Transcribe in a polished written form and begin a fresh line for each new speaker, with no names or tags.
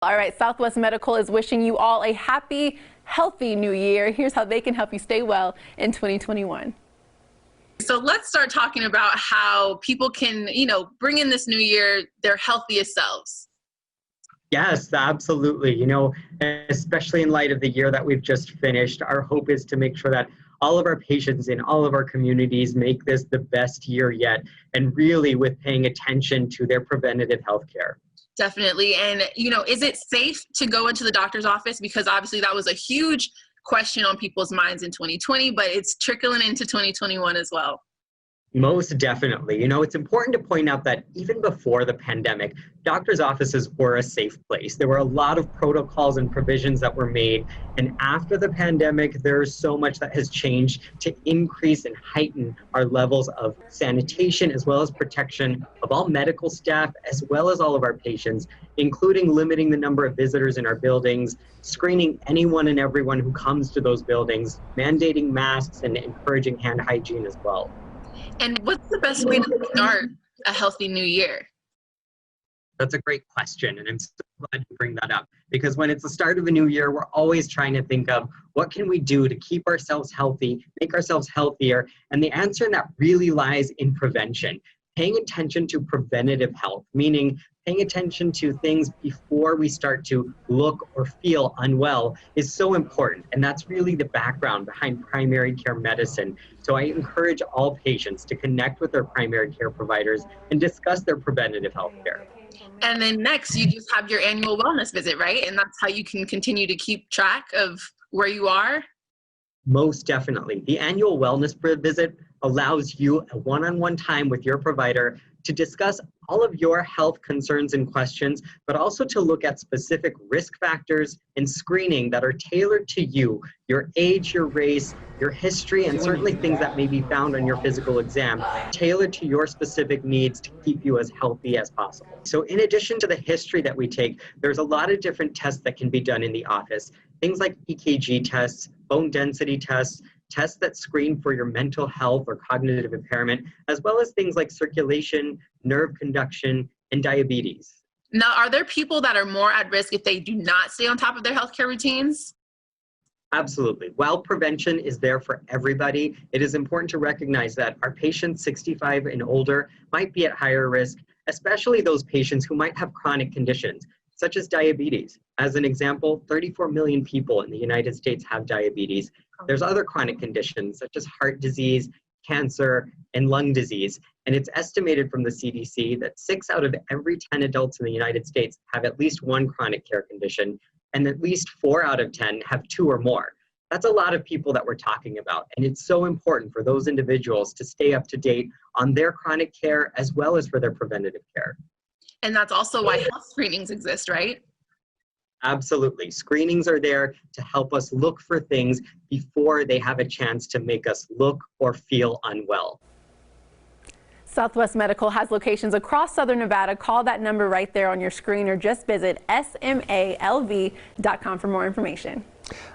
All right, Southwest Medical is wishing you all a happy, healthy new year. Here's how they can help you stay well in 2021.
So let's start talking about how people can, bring in this new year their healthiest selves.
Yes, absolutely. Especially in light of the year that we've just finished, our hope is to make sure that all of our patients in all of our communities make this the best year yet, and really with paying attention to their preventative health care.
Definitely. And, is it safe to go into the doctor's office? Because obviously that was a huge question on people's minds in 2020, but it's trickling into 2021 as well.
Most definitely. It's important to point out that even before the pandemic, doctors' offices were a safe place. There were a lot of protocols and provisions that were made. And after the pandemic, there's so much that has changed to increase and heighten our levels of sanitation as well as protection of all medical staff as well as all of our patients, including limiting the number of visitors in our buildings, screening anyone and everyone who comes to those buildings, mandating masks, and encouraging hand hygiene as well.
And what's the best way to start a healthy new year?
That's a great question, and I'm so glad you bring that up, because when it's the start of a new year, we're always trying to think of what can we do to keep ourselves healthy, make ourselves healthier, and the answer in that really lies in prevention. Paying attention to preventative health, meaning paying attention to things before we start to look or feel unwell, is so important. And that's really the background behind primary care medicine. So I encourage all patients to connect with their primary care providers and discuss their preventative health care.
And then next, you just have your annual wellness visit, right? And that's how you can continue to keep track of where you are?
Most definitely. The annual wellness visit allows you a one-on-one time with your provider to discuss all of your health concerns and questions, but also to look at specific risk factors and screening that are tailored to you, your age, your race, your history, and certainly things that may be found on your physical exam, tailored to your specific needs to keep you as healthy as possible. So in addition to the history that we take, there's a lot of different tests that can be done in the office. Things like EKG tests, bone density tests, tests that screen for your mental health or cognitive impairment, as well as things like circulation, nerve conduction, and diabetes.
Now, are there people that are more at risk if they do not stay on top of their healthcare routines?
Absolutely. While prevention is there for everybody, it is important to recognize that our patients 65 and older might be at higher risk, especially those patients who might have chronic conditions, such as diabetes. As an example, 34 million people in the United States have diabetes. There's other chronic conditions such as heart disease, cancer, and lung disease. And it's estimated from the CDC that 6 out of every 10 adults in the United States have at least one chronic care condition, and at least 4 out of 10 have 2 or more. That's a lot of people that we're talking about. And it's so important for those individuals to stay up to date on their chronic care as well as for their preventative care.
And that's also why health screenings exist, right?
Absolutely. Screenings are there to help us look for things before they have a chance to make us look or feel unwell.
Southwest Medical has locations across Southern Nevada. Call that number right there on your screen or just visit smalv.com for more information.